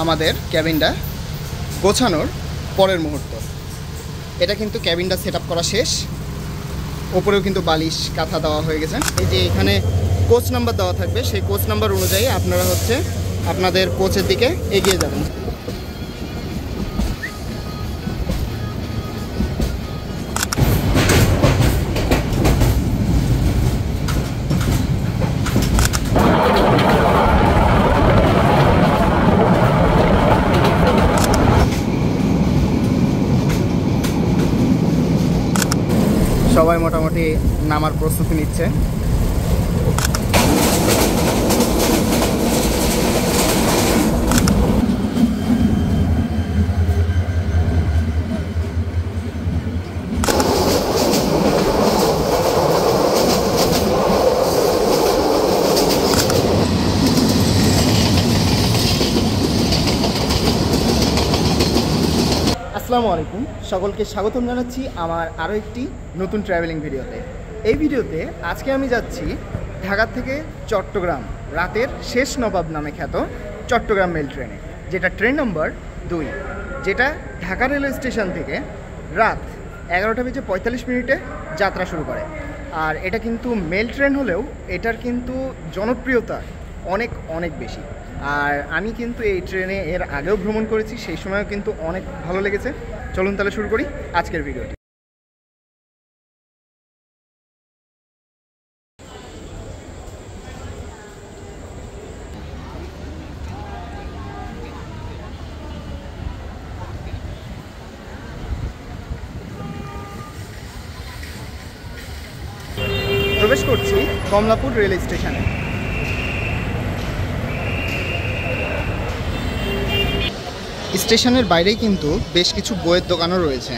আমাদের ক্যাবিনটা গোছানোর পরের মুহূর্ত। এটা কিন্তু ক্যাবিনটা সেট আপ করা শেষ, ওপরেও কিন্তু বালিশ কাঁথা দেওয়া হয়ে গেছে। এই যে এখানে কোচ নাম্বার দেওয়া থাকবে, সেই কোচ নাম্বার অনুযায়ী আপনারা আপনাদের কোচের দিকে এগিয়ে যাবেন। সবাই মোটামুটি নামার প্রস্তুতি নিচ্ছে। আসসালামু আলাইকুম, সকলকে স্বাগতম জানাচ্ছি আমার আরও একটি নতুন ট্রাভেলিং ভিডিওতে। এই ভিডিওতে আজকে আমি যাচ্ছি ঢাকা থেকে চট্টগ্রাম, রাতের শেষ নবাব নামে খ্যাত চট্টগ্রাম মেল ট্রেনে, যেটা ট্রেন নম্বর 2, যেটা ঢাকা রেলওয়ে স্টেশন থেকে রাত 11:45 যাত্রা শুরু করে। আর এটা কিন্তু মেল ট্রেন হলেও এটার কিন্তু জনপ্রিয়তা অনেক অনেক বেশি। আর আমি কিন্তু এই ট্রেনে এর আগেও ভ্রমণ করেছি, সেই সময়ও কিন্তু অনেক ভালো লেগেছে। চলুন তাহলে শুরু করি আজকের ভিডিওটি। প্রবেশ করছি কমলাপুর রেল স্টেশনে। স্টেশনের বাইরেই কিন্তু বেশ কিছু বইয়ের দোকানও রয়েছে।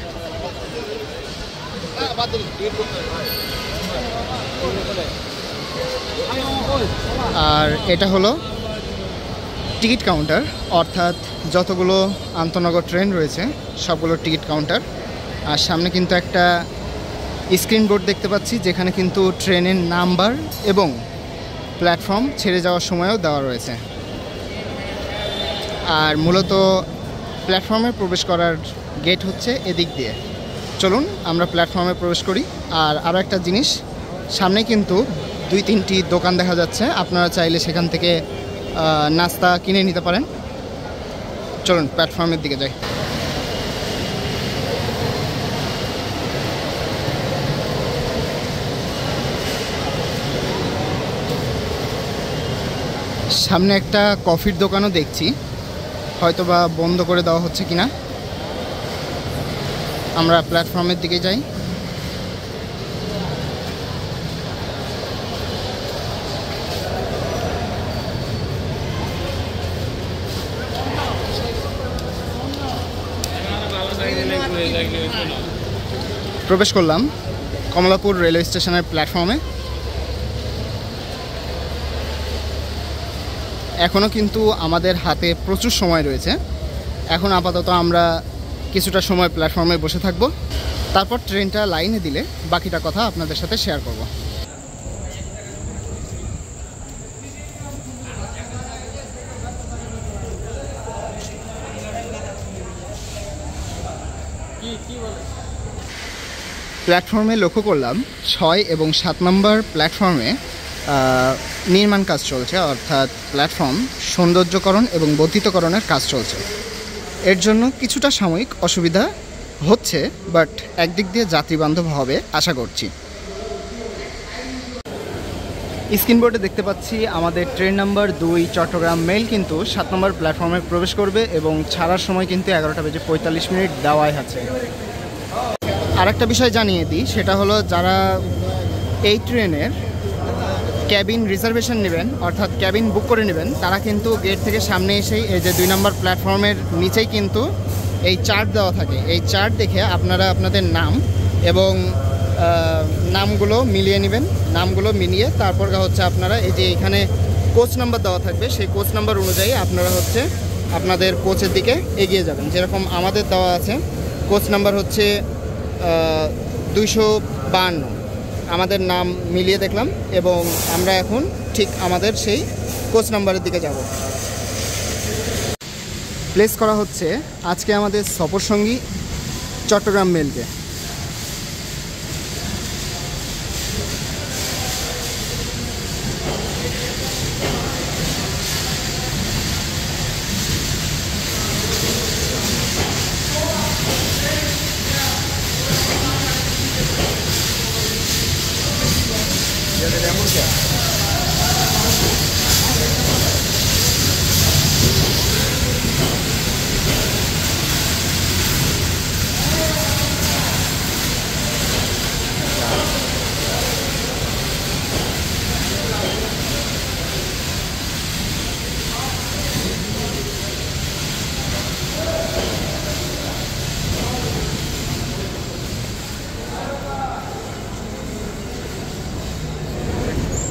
আর এটা হলো টিকিট কাউন্টার, অর্থাৎ যতগুলো আন্তনগর ট্রেন রয়েছে সবগুলো টিকিট কাউন্টার। আর সামনে কিন্তু একটা স্ক্রিন বোর্ড দেখতে পাচ্ছি, যেখানে কিন্তু ট্রেনের নাম্বার এবং প্ল্যাটফর্ম ছেড়ে যাওয়ার সময়ও দেওয়া রয়েছে। আর মূলত প্ল্যাটফর্মে প্রবেশ করার গেট হচ্ছে এদিক দিয়ে। চলুন আমরা প্ল্যাটফর্মে প্রবেশ করি। আর আরও একটা জিনিস, সামনে কিন্তু 2-3টি দোকান দেখা যাচ্ছে, আপনারা চাইলে সেখান থেকে নাস্তা কিনে নিতে পারেন। চলুন প্ল্যাটফর্মের দিকে যাই। সামনে একটা কফির দোকানও দেখছি, হয়তোবা বন্ধ করে দেওয়া হচ্ছে কিনা। আমরা প্ল্যাটফর্মের দিকে যাই। প্রবেশ করলাম কমলাপুর রেলওয়ে স্টেশনের প্ল্যাটফর্মে। এখনও কিন্তু আমাদের হাতে প্রচুর সময় রয়েছে। এখন আপাতত আমরা কিছুটা সময় প্ল্যাটফর্মে বসে থাকব, তারপর ট্রেনটা লাইনে দিলে বাকিটা কথা আপনাদের সাথে শেয়ার করব। প্ল্যাটফর্মে লক্ষ্য করলাম 6 এবং 7 নম্বর প্ল্যাটফর্মে নির্মাণ কাজ চলছে, অর্থাৎ প্ল্যাটফর্ম সৌন্দর্যকরণ এবং বর্ধিতকরণের কাজ চলছে। এর জন্য কিছুটা সাময়িক অসুবিধা হচ্ছে, বাট একদিক দিয়ে যাত্রীবান্ধব হবে আশা করছি। স্ক্রিন বোর্ডে দেখতে পাচ্ছি আমাদের ট্রেন নাম্বার 2 চট্টগ্রাম মেল কিন্তু 7 নম্বর প্ল্যাটফর্মে প্রবেশ করবে এবং ছাড়ার সময় কিন্তু 11:45 দেওয়াই আছে। আর একটা বিষয় জানিয়ে দিই, সেটা হলো যারা এই ট্রেনের ক্যাবিন রিজার্ভেশন নেবেন, অর্থাৎ ক্যাবিন বুক করে নেবেন, তারা কিন্তু গেট থেকে সামনে এসেই এই যে 2 নম্বর প্ল্যাটফর্মের নিচেই কিন্তু এই চার্ট দেওয়া থাকে। এই চার্ট দেখে আপনারা আপনাদের নাম এবং নামগুলো মিলিয়ে নেবেন। নামগুলো মিলিয়ে তারপর হচ্ছে আপনারা এই যে এখানে কোচ নাম্বার দেওয়া থাকবে, সেই কোচ নাম্বার অনুযায়ী আপনারা আপনাদের কোচের দিকে এগিয়ে যাবেন। যেরকম আমাদের দেওয়া আছে কোচ নাম্বার হচ্ছে 252, আমাদের নাম মিলিয়ে দেখলাম এবং আমরা এখন ঠিক আমাদের সেই কোচ নাম্বারের দিকে যাব। প্লেস করা হচ্ছে আজকে আমাদের সফরসঙ্গী চট্টগ্রাম মেলকে।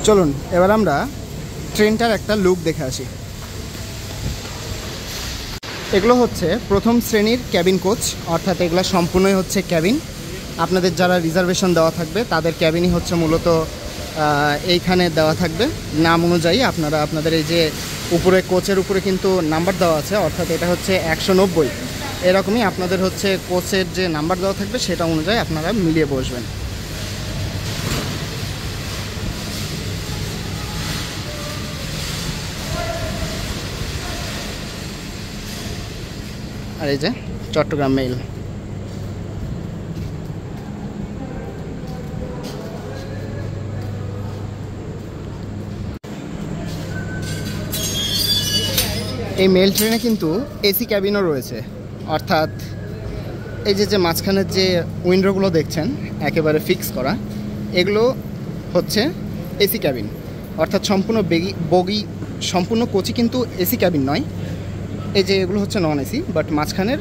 চলুন এবার আমরা ট্রেনটার একটা লুক দেখে আসি। এগুলো হচ্ছে প্রথম শ্রেণীর ক্যাবিন কোচ, অর্থাৎ এগুলো সম্পূর্ণই হচ্ছে ক্যাবিন। আপনাদের যারা রিজার্ভেশন দেওয়া থাকবে তাদের ক্যাবিনই হচ্ছে মূলত এইখানে দেওয়া থাকবে নাম অনুযায়ী। আপনারা আপনাদের এই যে উপরে কোচের উপরে কিন্তু নাম্বার দেওয়া আছে, অর্থাৎ এটা হচ্ছে 190, এরকমই আপনাদের হচ্ছে কোচের যে নাম্বার দেওয়া থাকবে সেটা অনুযায়ী আপনারা মিলিয়ে বসবেন। আর এই যে চট্টগ্রাম মেল। এই মেল ট্রেনে কিন্তু এসি ক্যাবিনও রয়েছে, অর্থাৎ এই যে মাঝখানের যে উইন্ডোগুলো দেখছেন একেবারে ফিক্স করা, এগুলো হচ্ছে এসি ক্যাবিন। অর্থাৎ সম্পূর্ণ বগি সম্পূর্ণ কোচই কিন্তু এসি ক্যাবিন নয়। এই যে এগুলো হচ্ছে নন এসি, বাট মাঝখানের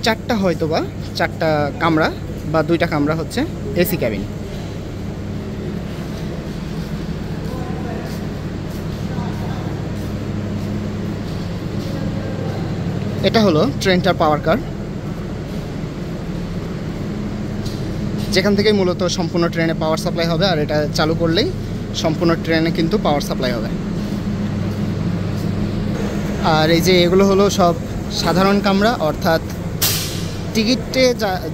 চারটা হয়তো বা চারটা কামরা বা দুইটা কামরা হচ্ছে এসি ক্যাবিন। এটা হলো ট্রেনটার পাওয়ার কার, যেখান থেকেই মূলত সম্পূর্ণ ট্রেনে পাওয়ার সাপ্লাই হবে। আর এটা চালু করলেই সম্পূর্ণ ট্রেনে কিন্তু পাওয়ার সাপ্লাই হবে। আর এই যে এগুলো হলো সব সাধারণ কামরা, অর্থাৎ টিকিটে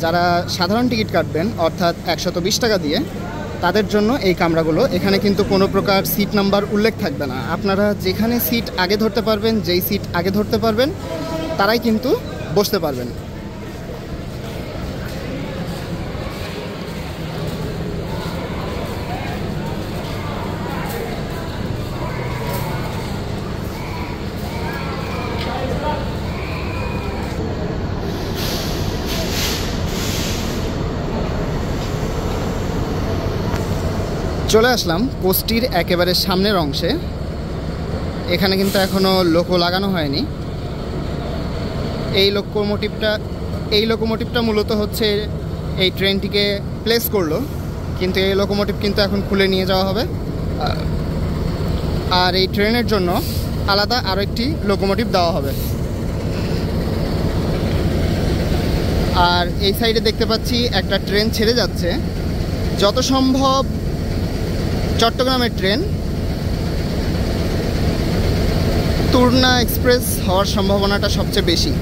যারা সাধারণ টিকিট কাটবেন অর্থাৎ 120 টাকা দিয়ে, তাদের জন্য এই কামরাগুলো। এখানে কিন্তু কোনো প্রকার সিট নাম্বার উল্লেখ থাকবে না। আপনারা যেখানে সিট আগে ধরতে পারবেন, যেই সিট আগে ধরতে পারবেন তারাই কিন্তু বসতে পারবেন। চলে আসলাম কোচটির একেবারে সামনের অংশে। এখানে কিন্তু এখনও লোকো লাগানো হয়নি। এই লোকোমোটিভটা মূলত হচ্ছে এই ট্রেনটিকে প্লেস করলো, কিন্তু এই লোকোমোটিভ কিন্তু এখন খুলে নিয়ে যাওয়া হবে। আর এই ট্রেনের জন্য আলাদা আরও একটি লোকোমোটিভ দেওয়া হবে। আর এই সাইডে দেখতে পাচ্ছি একটা ট্রেন ছেড়ে যাচ্ছে। যত সম্ভব চট্টগ্রামের ট্রেন তুর্না এক্সপ্রেস হওয়ার সম্ভাবনাটা সবচেয়ে বেশি।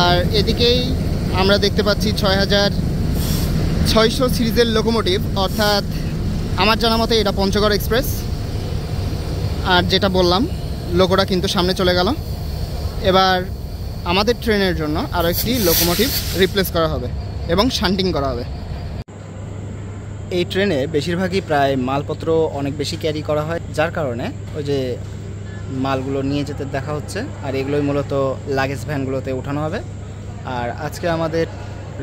আর এদিকেই আমরা দেখতে পাচ্ছি 6600 সিরিজের লোকোমোটিভ, অর্থাৎ আমার জানা মতে এটা পঞ্চগড় এক্সপ্রেস। আর যেটা বললাম লোকোটা কিন্তু সামনে চলে গেল। এবার আমাদের ট্রেনের জন্য আরও একটি লোকোমোটিভ রিপ্লেস করা হবে এবং শান্টিং করা হবে। এই ট্রেনে বেশিরভাগই প্রায় মালপত্র অনেক বেশি ক্যারি করা হয়, যার কারণে ওই যে মালগুলো নিয়ে যেতে দেখা হচ্ছে। আর এগুলোই মূলত লাগেজ ভ্যানগুলোতে ওঠানো হবে। আর আজকে আমাদের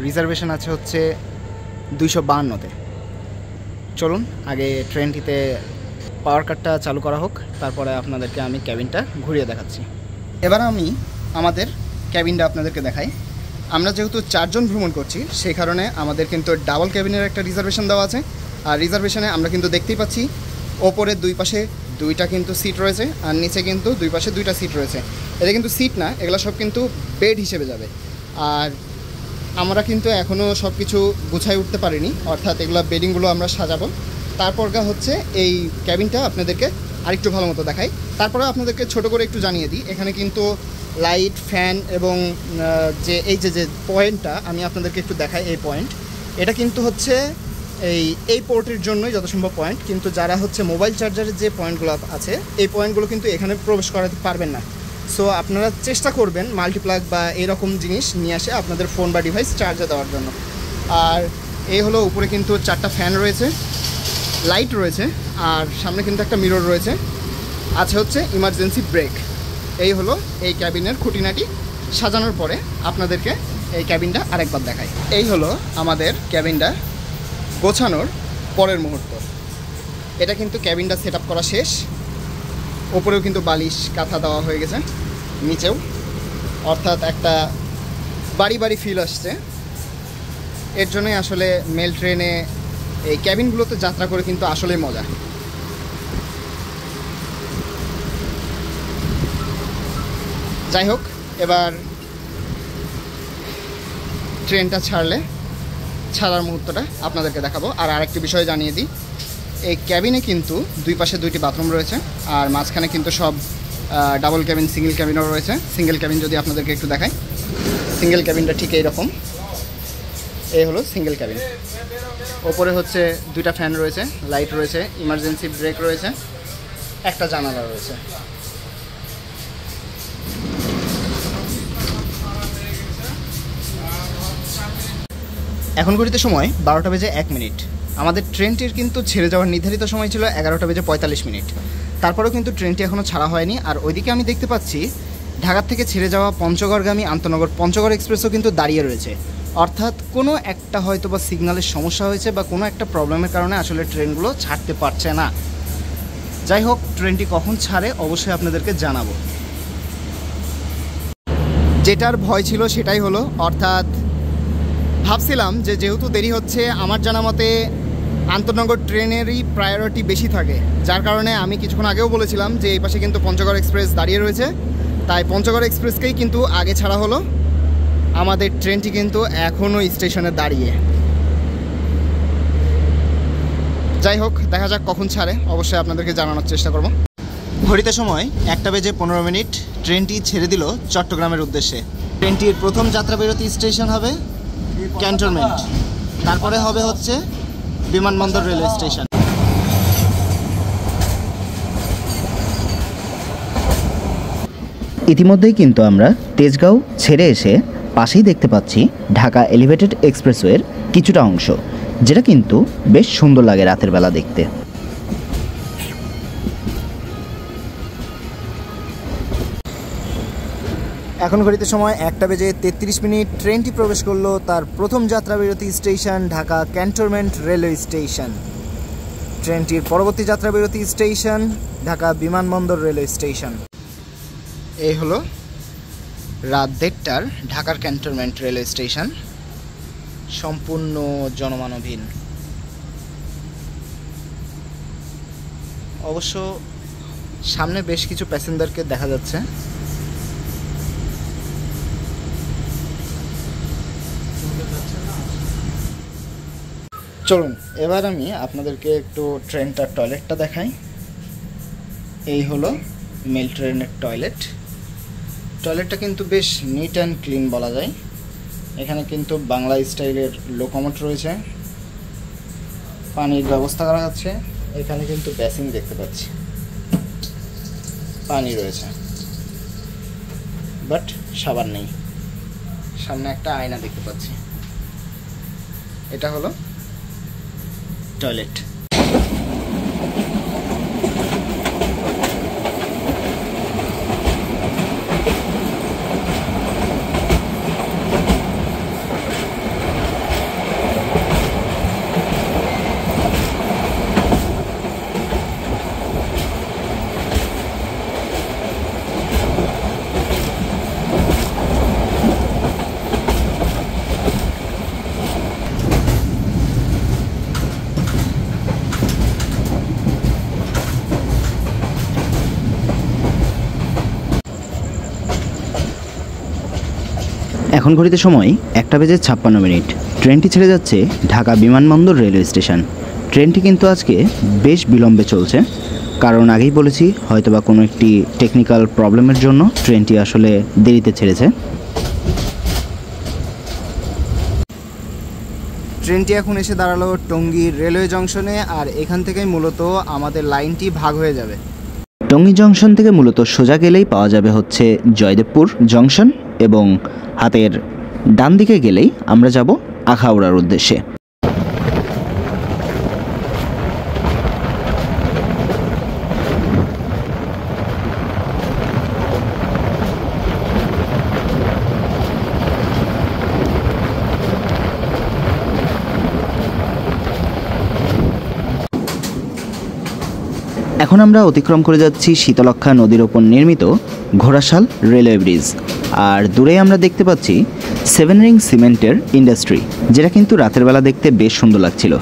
রিজার্ভেশন আছে হচ্ছে 252-তে। চলুন আগে ট্রেনটিতে পাওয়ার কাটটা চালু করা হোক, তারপরে আপনাদেরকে আমি ক্যাবিনটা ঘুরিয়ে দেখাচ্ছি। এবার আমি আমাদের ক্যাবিনটা আপনাদেরকে দেখাই। আমরা যেহেতু 4 জন ভ্রমণ করছি, সেই কারণে আমাদের কিন্তু ডাবল ক্যাবিনের একটা রিজার্ভেশন দেওয়া আছে। আর রিজার্ভেশনে আমরা কিন্তু দেখতেই পাচ্ছি ওপরে দুই পাশে দুইটা কিন্তু সিট রয়েছে, আর নিচে কিন্তু দুই পাশে দুইটা সিট রয়েছে। এটা কিন্তু সিট না, এগুলো সব কিন্তু বেড হিসেবে যাবে। আর আমরা কিন্তু এখনও সব কিছু গুছাই উঠতে পারিনি, অর্থাৎ এগুলো বেডিংগুলো আমরা সাজাবো। তারপর হচ্ছে এই ক্যাবিনটা আপনাদেরকে আরেকটু ভালো মতো দেখাই, তারপরে আপনাদেরকে ছোট করে একটু জানিয়ে দিই, এখানে কিন্তু লাইট, ফ্যান এবং যে এই যে পয়েন্টটা আমি আপনাদেরকে একটু দেখাই, এই পয়েন্ট এটা কিন্তু হচ্ছে এই পোর্টের জন্যই যত সম্ভব পয়েন্ট, কিন্তু যারা হচ্ছে মোবাইল চার্জারের যে পয়েন্টগুলো আছে এই পয়েন্টগুলো কিন্তু এখানে প্রবেশ করাতে পারবেন না। সো আপনারা চেষ্টা করবেন মাল্টিপ্লাগ বা এরকম জিনিস নিয়ে আসে আপনাদের ফোন বা ডিভাইস চার্জে দেওয়ার জন্য। আর এই হলো উপরে কিন্তু 4টা ফ্যান রয়েছে, লাইট রয়েছে, আর সামনে কিন্তু একটা মিরর রয়েছে, আছে হচ্ছে ইমার্জেন্সি ব্রেক। এই হলো এই ক্যাবিনের খুঁটিনাটি। সাজানোর পরে আপনাদেরকে এই ক্যাবিনটা আরেকবার দেখাই। এই হলো আমাদের ক্যাবিনটা গোছানোর পরের মুহূর্ত। এটা কিন্তু ক্যাবিনটা সেট আপ করা শেষ, ওপরেও কিন্তু বালিশ কাঁথা দেওয়া হয়ে গেছে, নিচেও, অর্থাৎ একটা বাড়ি বাড়ি ফিল আসছে। এর জন্যই আসলে মেল ট্রেনে এই ক্যাবিনগুলোতে যাত্রা করে কিন্তু আসলেই মজা। যাই হোক, এবার ট্রেনটা ছাড়ার মুহূর্তটা আপনাদেরকে দেখাবো। আর আরেকটি বিষয় জানিয়ে দিই, এই ক্যাবিনে কিন্তু দুই পাশে 2টি বাথরুম রয়েছে, আর মাঝখানে কিন্তু সব ডাবল ক্যাবিন, সিঙ্গেল ক্যাবিনও রয়েছে। সিঙ্গেল ক্যাবিন যদি আপনাদেরকে একটু দেখাই, সিঙ্গেল ক্যাবিনটা ঠিক এইরকম। এই হলো সিঙ্গেল ক্যাবিন। ওপরে হচ্ছে 2টা ফ্যান রয়েছে, লাইট রয়েছে, ইমার্জেন্সি ব্রেক রয়েছে, একটা জানালা রয়েছে। এখন ঘড়িতে সময় 12টা বেজে 1 মিনিট। আমাদের ট্রেনটির কিন্তু ছেড়ে যাওয়ার নির্ধারিত সময় ছিল 11টা বেজে 45 মিনিট। তারপরেও কিন্তু ট্রেনটি এখনও ছাড়া হয়নি। আর ওইদিকে আমি দেখতে পাচ্ছি ঢাকা থেকে ছেড়ে যাওয়া পঞ্চগড়গামী আন্তনগর পঞ্চগড় এক্সপ্রেসও কিন্তু দাঁড়িয়ে রয়েছে। অর্থাৎ কোনো একটা হয়তো বা সিগন্যালের সমস্যা হয়েছে বা কোনো একটা প্রবলেমের কারণে আসলে ট্রেনগুলো ছাড়তে পারছে না। যাই হোক, ট্রেনটি কখন ছাড়ে অবশ্যই আপনাদেরকে জানাবো। যেটার ভয় ছিল সেটাই হলো, অর্থাৎ ভাবছিলাম যে যেহেতু দেরি হচ্ছে, আমার জানা মতে আন্তনগর ট্রেনেরই প্রায়োরিটি বেশি থাকে, যার কারণে আমি কিছুক্ষণ আগেও বলেছিলাম যে এই পাশে কিন্তু পঞ্চগড় এক্সপ্রেস দাঁড়িয়ে রয়েছে, তাই পঞ্চগড় এক্সপ্রেসকেই কিন্তু আগে ছাড়া হলো। আমাদের ট্রেনটি কিন্তু এখনও স্টেশনে দাঁড়িয়ে। যাই হোক, দেখা যাক কখন ছাড়ে, অবশ্যই আপনাদেরকে জানানোর চেষ্টা করব। ঘড়িতে সময় 1টা বেজে 15 মিনিট। ট্রেনটি ছেড়ে দিল চট্টগ্রামের উদ্দেশ্যে। ট্রেনটির প্রথম যাত্রা বিরতি স্টেশন হবে ক্যান্টনমেন্ট, তারপরে হবে হচ্ছে বিমানবন্দর রেলওয়ে স্টেশন। ইতিমধ্যেই কিন্তু আমরা তেজগাঁও ছেড়ে এসে পাশেই দেখতে পাচ্ছি ঢাকা এলিভেটেড এক্সপ্রেসওয়ের কিছুটা অংশ, যেটা কিন্তু বেশ সুন্দর লাগে রাতের বেলা দেখতে। এখন ঘড়িতে সময় 1টা বেজে 33 মিনিট। ট্রেনটি প্রবেশ করলো তার প্রথম যাত্রা বিরতি station Dhaka cantonment railway station. ট্রেনটির পরবর্তী যাত্রা বিরতি স্টেশন ঢাকা বিমানবন্দর রেলওয়ে স্টেশন। এই হলো রাত 1:30টার ঢাকার ক্যান্টনমেন্ট রেলওয়ে স্টেশন, সম্পূর্ণ জনমানবহীন। অবশ্য সামনে বেশ কিছু প্যাসেঞ্জারকে দেখা যাচ্ছে। চলুন এবার আমি আপনাদেরকে একটু ট্রেনটার টয়লেটটা দেখাই। এই হলো মেল ট্রেনের টয়লেট। টয়লেটটা কিন্তু বেশ নিট অ্যান্ড ক্লিন বলা যায়। এখানে কিন্তু বাংলা স্টাইলের লোকোমোট রয়েছে, পানির ব্যবস্থা করা আছে। এখানে কিন্তু বেসিন দেখতে পাচ্ছি, পানি রয়েছে, বাট সাবান নেই। সামনে একটা আয়না দেখতে পাচ্ছি। এটা হলো টয়লেট। এখন ঘড়িতে সময় 1টা বেজে 56 মিনিট। ট্রেনটি ছেড়ে যাচ্ছে ঢাকা বিমানবন্দর রেলওয়ে স্টেশন। ট্রেনটি কিন্তু আজকে বেশ বিলম্বে চলছে, কারণ আগেই বলেছি হয়তোবা কোনো একটি টেকনিক্যাল প্রবলেমের জন্য ট্রেনটি আসলে দেরিতে ছেড়েছে। ট্রেনটি এখন এসে দাঁড়ালো টঙ্গী রেলওয়ে জংশনে, আর এখান থেকেই মূলত আমাদের লাইনটি ভাগ হয়ে যাবে। টঙ্গী জংশন থেকে মূলত সোজা গেলেই পাওয়া যাবে হচ্ছে জয়দেবপুর জংশন, এবং হাতের ডান দিকে গেলেই আমরা যাব আখাউড়ার উদ্দেশ্যে। এখন আমরা অতিক্রম করে যাচ্ছি শীতলক্ষ্যা নদীর ওপর নির্মিত ঘোড়াশাল রেলওয়ে ব্রিজ, আর দূরে আমরা দেখতে পাচ্ছি 7 রিং সিমেন্টের ইন্ডাস্ট্রি, যেটা কিন্তু রাতের বেলা দেখতে বেশ সুন্দর লাগছিল।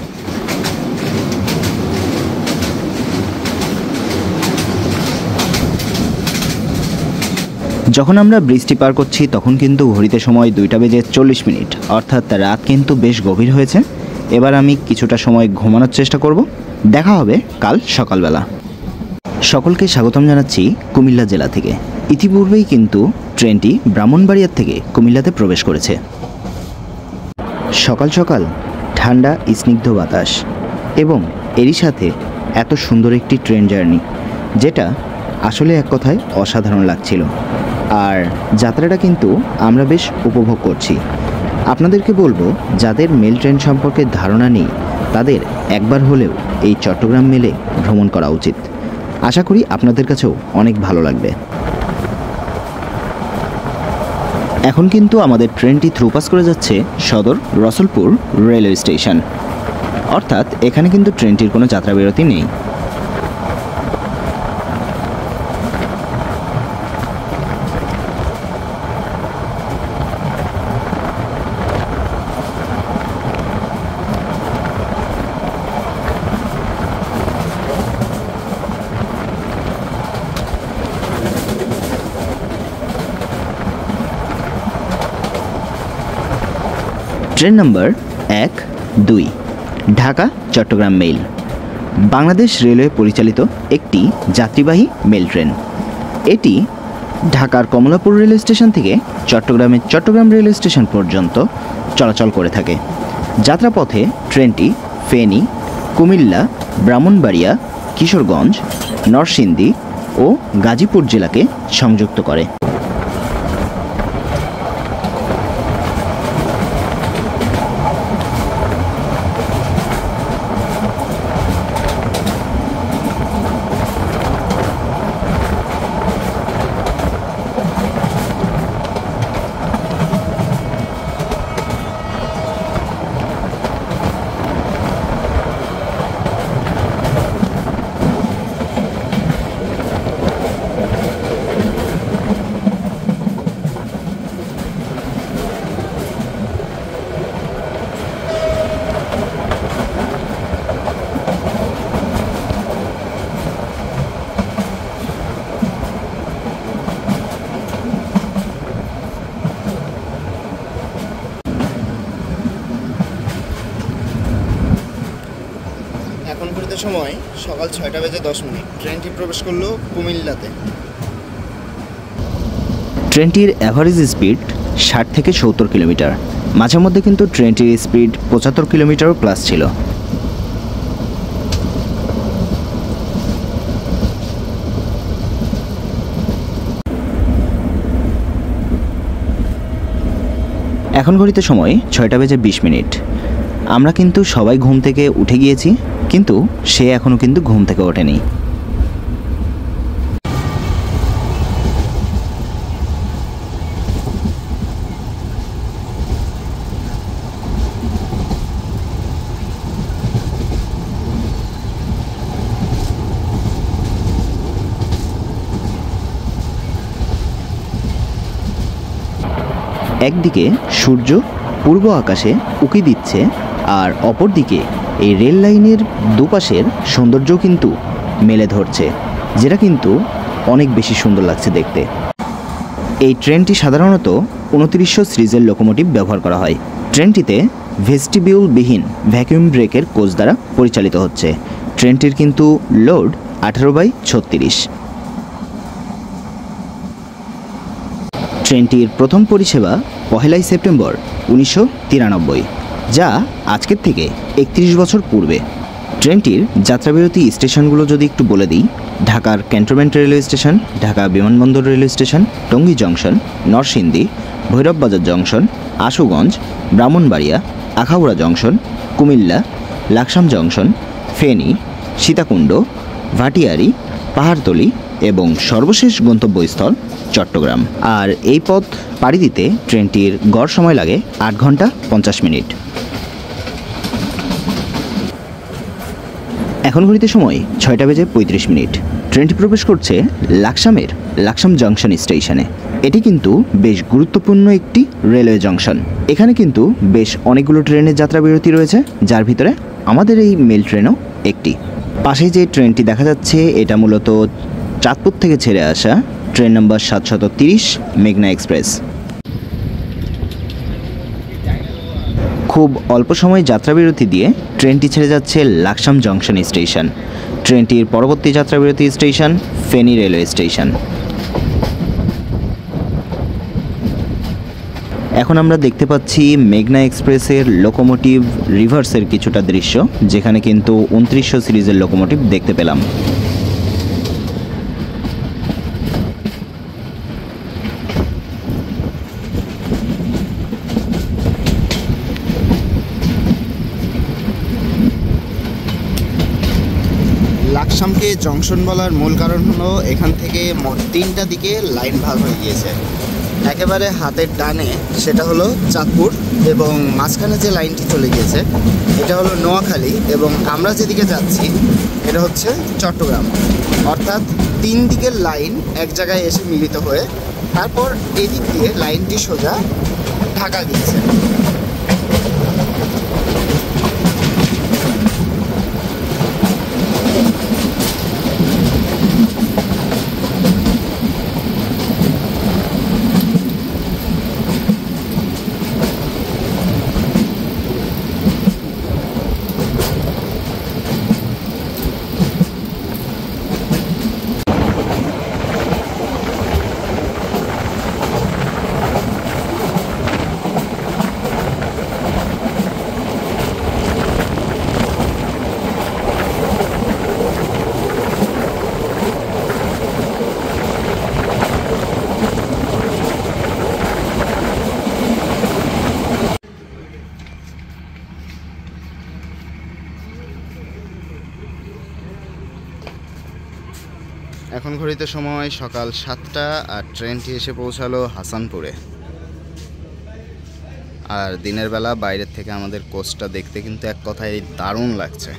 যখন আমরা ব্রিজটি পার করছি তখন কিন্তু ঘড়িতে সময় 2:40, অর্থাৎ রাত কিন্তু বেশ গভীর হয়েছে। এবার আমি কিছুটা সময় ঘুমানোর চেষ্টা করব। দেখা হবে কাল সকালবেলা। সকলকে স্বাগতম জানাচ্ছি কুমিল্লা জেলা থেকে। ইতিপূর্বেই কিন্তু ট্রেনটি ব্রাহ্মণবাড়িয়ার থেকে কুমিল্লাতে প্রবেশ করেছে। সকাল সকাল ঠান্ডা স্নিগ্ধ বাতাস এবং এরই সাথে এত সুন্দর একটি ট্রেন জার্নি, যেটা আসলে এক কথায় অসাধারণ লাগছিল। আর যাত্রাটা কিন্তু আমরা বেশ উপভোগ করছি। আপনাদেরকে বলবো, যাদের মেল ট্রেন সম্পর্কে ধারণা নেই তাদের একবার হলেও এই চট্টগ্রাম মেলে ভ্রমণ করা উচিত। আশা করি আপনাদের কাছেও অনেক ভালো লাগবে। এখন কিন্তু আমাদের ট্রেনটি থ্রুপাস করে যাচ্ছে সদর রসুলপুর রেলওয়ে স্টেশন, অর্থাৎ এখানে কিন্তু ট্রেনটির কোনো যাত্রা বিরতি নেই। Train number 1-2 Dhaka Chittagong mail, Bangladesh railway পরিচালিত একটি যাত্রীবাহী মেল ট্রেন। এটি ঢাকার কমলাপুর রেলওয়ে স্টেশন থেকে চট্টগ্রামের চট্টগ্রাম রেলওয়ে স্টেশন পর্যন্ত চলাচল করে থাকে। যাত্রাপথে ট্রেনটি ফেনী, কুমিল্লা, ব্রাহ্মণবাড়িয়া, কিশোরগঞ্জ, নরসিংদী ও গাজীপুর জেলাকে সংযুক্ত করে। এখন ঘড়িতে সময় সকাল 6:10। ট্রেনটি প্রবেশ করলো কুমিল্লাতে। ট্রেনটির অ্যাভারেজ স্পিড 60 থেকে 70 কিলোমিটার, মাঝে মধ্যে কিন্তু ট্রেনটির স্পিড 75 কিলোমিটারও প্লাস ছিল। এখন ঘড়িতে সময় 6:20। আমরা কিন্তু সবাই ঘুম থেকে উঠে গিয়েছি, কিন্তু সে এখনও কিন্তু ঘুম থেকে ওঠেনি। একদিকে সূর্য পূর্ব আকাশে উঁকি দিচ্ছে, আর অপরদিকে এই রেল লাইনের দুপাশের সৌন্দর্য কিন্তু মেলে ধরছে, যেটা কিন্তু অনেক বেশি সুন্দর লাগছে দেখতে। এই ট্রেনটি সাধারণত 2900 সিরিজের লোকোমোটিভ ব্যবহার করা হয়। ট্রেনটিতে ভেস্টিবিউলবিহীন ভ্যাকুয়াম ব্রেকের কোচ দ্বারা পরিচালিত হচ্ছে। ট্রেনটির কিন্তু লোড 18/36। ট্রেনটির প্রথম পরিষেবা 1 সেপ্টেম্বর 1993, যা আজকের থেকে 31 বছর পূর্বে। ট্রেনটির যাত্রাবিরতি স্টেশনগুলো যদি একটু বলে দিই: ঢাকার ক্যান্টনমেন্ট রেলওয়ে স্টেশন, ঢাকা বিমানবন্দর railway station, Tongi junction, Narsingdi, Bhairab Bazar junction, Ashuganj, Brahmanbaria, Akhaura junction, Comilla, Laksam junction, Feni, Sitakunda, Bhatiary, Pahartali এবং সর্বশেষ গন্তব্যস্থল চট্টগ্রাম। আর এই পথ পাড়ি দিতে ট্রেনটির গড় সময় লাগে 8 ঘন্টা 50 মিনিট। এখন ঘড়িতে সময় 6:35। ট্রেনটি প্রবেশ করছে লাকসামের লাকসাম জংশন স্টেশনে। এটি কিন্তু বেশ গুরুত্বপূর্ণ একটি রেলওয়ে জংশন। এখানে কিন্তু বেশ অনেকগুলো ট্রেনের যাত্রা বিরতি রয়েছে, যার ভিতরে আমাদের এই মেল ট্রেনও একটি। পাশে যে ট্রেনটি দেখা যাচ্ছে এটা মূলত চাঁদপুর থেকে ছেড়ে আসা ট্রেন নম্বর 730 মেঘনা এক্সপ্রেস। খুব অল্প সময় যাত্রাবিরতি দিয়ে ট্রেনটি ছেড়ে যাচ্ছে লাকসাম জংশন স্টেশন। ট্রেনটির পরবর্তী যাত্রাবিরতি স্টেশন ফেনী রেলওয়ে স্টেশন। এখন আমরা দেখতে পাচ্ছি মেঘনা এক্সপ্রেসের লোকোমোটিভ রিভার্সের কিছুটা দৃশ্য, যেখানে কিন্তু 2900 সিরিজের লোকোমোটিভ দেখতে পেলাম। লাকসামকে জংশন বলার মূল কারণ হলো এখান থেকে মোট 3টা দিকে লাইন ভাগ হয়ে গিয়েছে। একেবারে হাতের ডানে সেটা হলো চাঁদপুর এবং মাঝখানে যে লাইনটি চলে গিয়েছে এটা হলো নোয়াখালী, এবং আমরা যেদিকে যাচ্ছি এটা হচ্ছে চট্টগ্রাম। অর্থাৎ 3 দিকের লাইন এক জায়গায় এসে মিলিত হয়ে তারপর এদিক দিয়ে লাইনটি সোজা ঢাকা গিয়েছে। এখন ঘড়িতে সময় সকাল 7টা আর ট্রেনটি এসে পৌঁছালো হাসানপুরে। আর দিনের বেলা বাইরের থেকে আমাদের কোচটা দেখতে কিন্তু এক কথায় দারুণ লাগছে।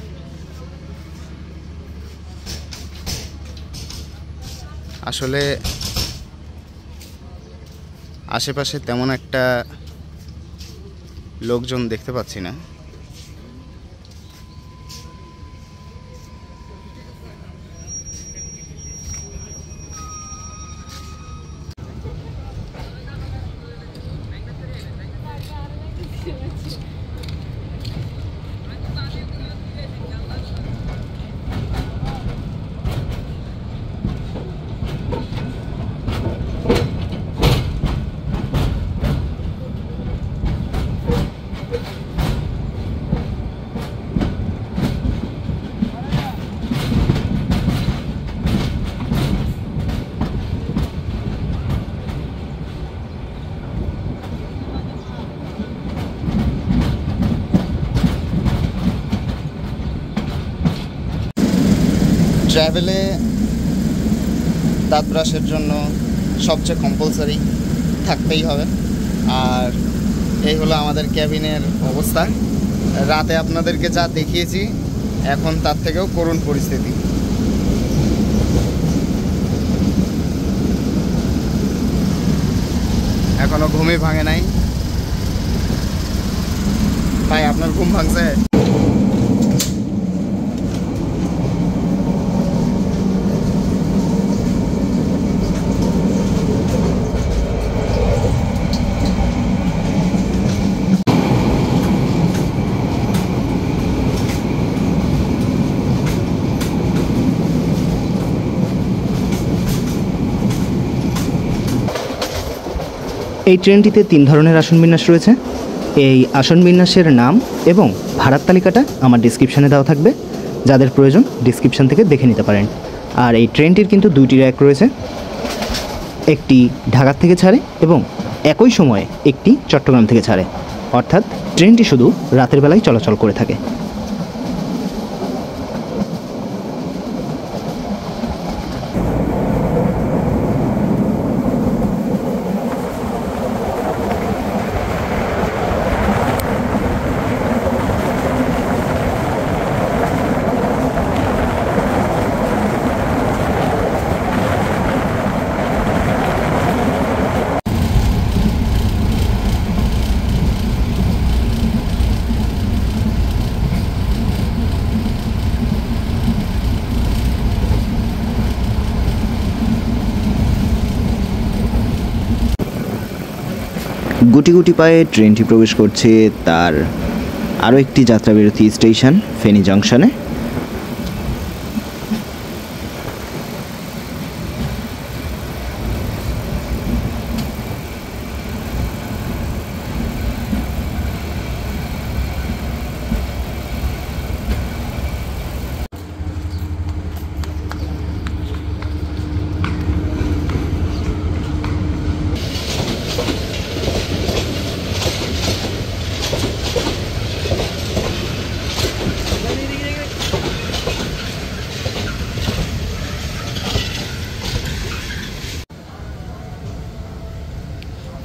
আসলে আশেপাশে তেমন একটা লোকজন দেখতে পাচ্ছি না। ট্রাভেলে দাঁত ব্রাশের জন্য সবচেয়ে কম্পালসারি থাকতেই হবে। আর এই হলো আমাদের ক্যাবিনের অবস্থা। রাতে আপনাদেরকে যা দেখিয়েছি এখন তার থেকেও করুণ পরিস্থিতি। এখনো ঘুমই ভাঙে নাই। তাই আপনার ঘুম ভাঙছে? এই ট্রেনটিতে 3 ধরনের আসন বিন্যাস রয়েছে। এই আসন বিন্যাসের নাম এবং ভাড়ার তালিকাটা আমার ডিসক্রিপশানে দেওয়া থাকবে, যাদের প্রয়োজন ডিসক্রিপশান থেকে দেখে নিতে পারেন। আর এই ট্রেনটির কিন্তু 2টি র্যাক রয়েছে, একটি ঢাকা থেকে ছাড়ে এবং একই সময়ে একটি চট্টগ্রাম থেকে ছাড়ে, অর্থাৎ ট্রেনটি শুধু রাতের বেলায় চলাচল করে থাকে। গুটি গুটি পায়ে ট্রেনটি প্রবেশ করছে তার আরও একটি যাত্রাবিরতি স্টেশন ফেনী জংশনে।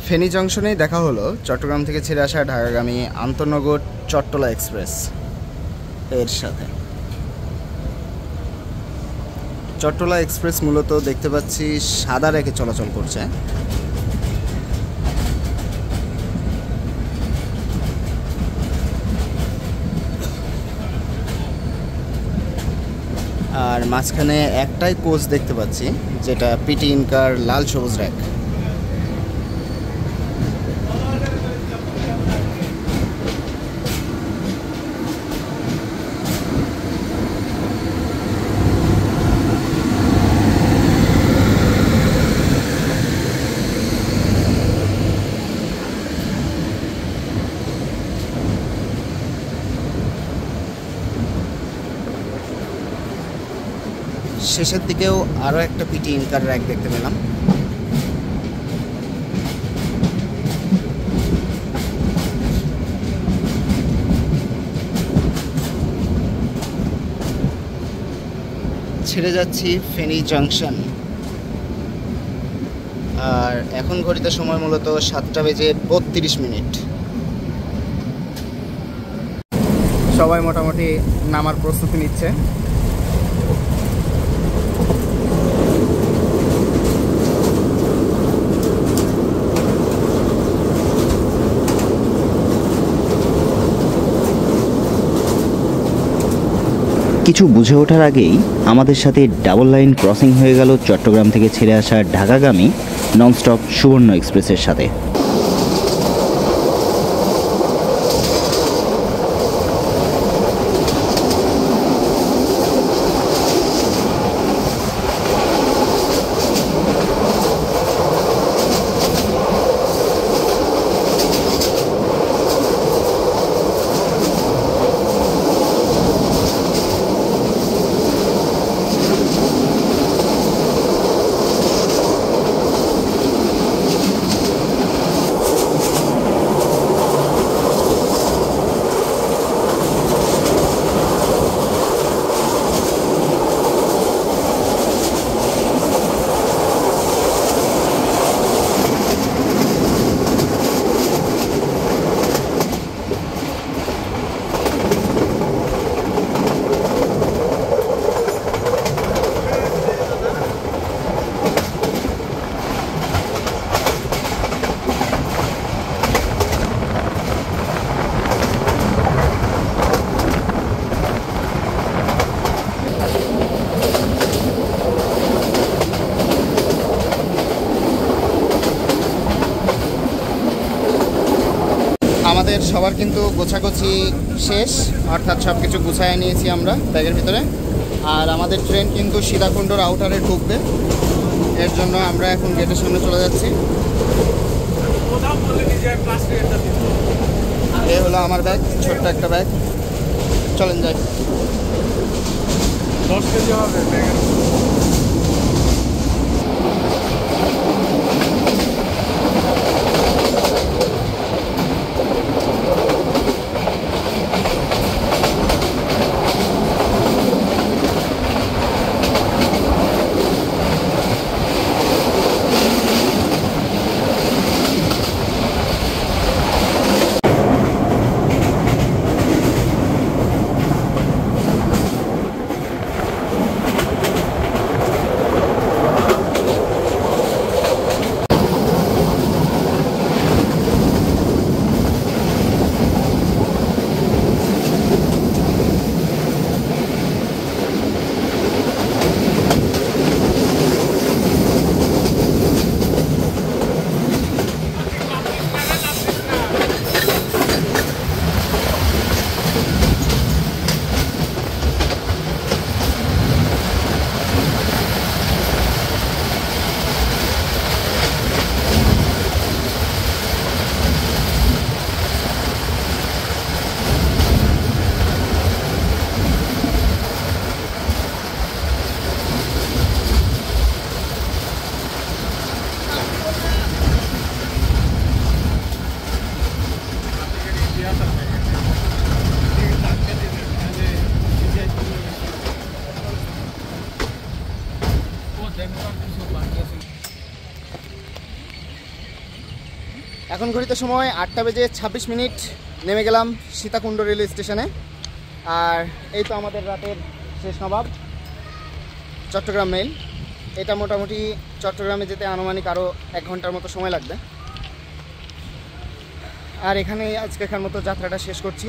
ফেনী জংশনেই দেখা হলো চট্টগ্রাম থেকে ছেড়ে আসা ঢাকাগামী আন্তনগর চট্টলা এক্সপ্রেস এর সাথে। চট্টলা এক্সপ্রেস মূলত দেখতে পাচ্ছি সাদা রেখে চলাচল করছে। আর মাঝখানে একটাই কোচ দেখতে পাচ্ছি, যেটা পিটি ইনকার লাল সবুজ র্যাক। শেষের দিকেও আরও একটা পিটি ইনকার র্যাক দেখতে পেলাম। ছেড়ে যাচ্ছি ফেনী জংশন। আর এখন ঘড়িতে সময় মূলত 7:32। সবাই মোটামুটি নামার প্রস্তুতি নিচ্ছে। কিছু বুঝে ওঠার আগেই আমাদের সাথে ডাবল লাইন ক্রসিং হয়ে গেল চট্টগ্রাম থেকে ছেড়ে আসা ঢাকাগামী ননস্টপ সুবর্ণ এক্সপ্রেসের সাথে। আমাদের সবার কিন্তু গোছাগুছি শেষ, অর্থাৎ সব কিছু গুছায় নিয়েছি আমরা ব্যাগের ভিতরে। আর আমাদের ট্রেন কিন্তু সীতাকুণ্ডর আউটারে ঢুকবে, এর জন্য আমরা এখন গেটের সামনে চলে যাচ্ছি। এই হলো আমার ব্যাগ, ছোট্ট একটা ব্যাগ। চলেন যাই। 10 কেজি হবে ব্যাগের। এখন ঘড়িতে সময় 8:26। নেমে গেলাম সীতাকুণ্ড রেল স্টেশনে। আর এই তো আমাদের রাতের শেষ নবাব, চট্টগ্রাম মেল। এটা মোটামুটি চট্টগ্রামে যেতে আনুমানিক আরও 1 ঘন্টার মতো সময় লাগবে। আর এখানে আজকের মতো যাত্রাটা শেষ করছি।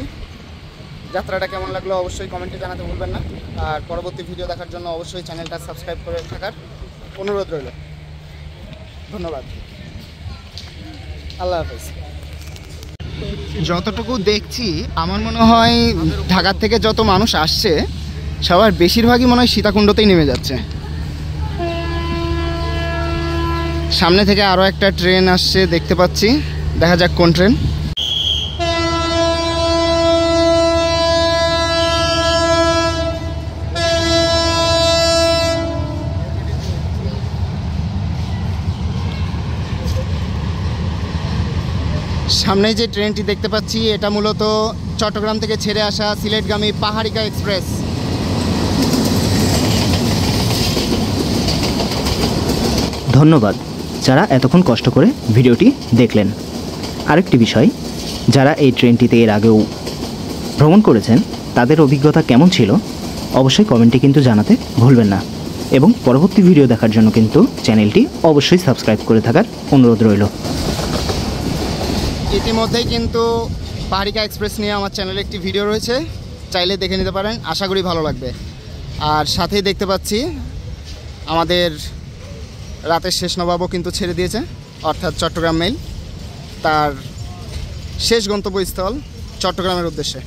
যাত্রাটা কেমন লাগলো অবশ্যই কমেন্টে জানাতে ভুলবেন না। আর পরবর্তী ভিডিও দেখার জন্য অবশ্যই চ্যানেলটা সাবস্ক্রাইব করে থাকার অনুরোধ রইল। ধন্যবাদ। আল্লাহ হাফেজ। যতটুকু দেখছি আমার মনে হয় ঢাকার থেকে যত মানুষ আসছে সবার বেশিরভাগই মনে হয় সীতাকুণ্ডতেই নেমে যাচ্ছে। সামনে থেকে আরও একটা ট্রেন আসছে দেখতে পাচ্ছি, দেখা যাক কোন ট্রেন। সামনে যে ট্রেনটি দেখতে পাচ্ছি এটা মূলত চট্টগ্রাম থেকে ছেড়ে আসা সিলেটগামী পাহাড়িকা এক্সপ্রেস। ধন্যবাদ যারা এতক্ষণ কষ্ট করে ভিডিওটি দেখলেন। আরেকটি বিষয়, যারা এই ট্রেনটিতে এর আগেও ভ্রমণ করেছেন তাদের অভিজ্ঞতা কেমন ছিল অবশ্যই কমেন্টে কিন্তু জানাতে ভুলবেন না। এবং পরবর্তী ভিডিও দেখার জন্য কিন্তু চ্যানেলটি অবশ্যই সাবস্ক্রাইব করে থাকার অনুরোধ রইল। ইতিমধ্যেই কিন্তু পাহাড়িকা এক্সপ্রেস নিয়ে আমার চ্যানেলে একটি ভিডিও রয়েছে, চাইলে দেখে নিতে পারেন, আশা করি ভালো লাগবে। আর সাথেই দেখতে পাচ্ছি আমাদের রাতের শেষ নবাবও কিন্তু ছেড়ে দিয়েছে, অর্থাৎ চট্টগ্রাম মেল তার শেষ গন্তব্যস্থল চট্টগ্রামের উদ্দেশ্যে।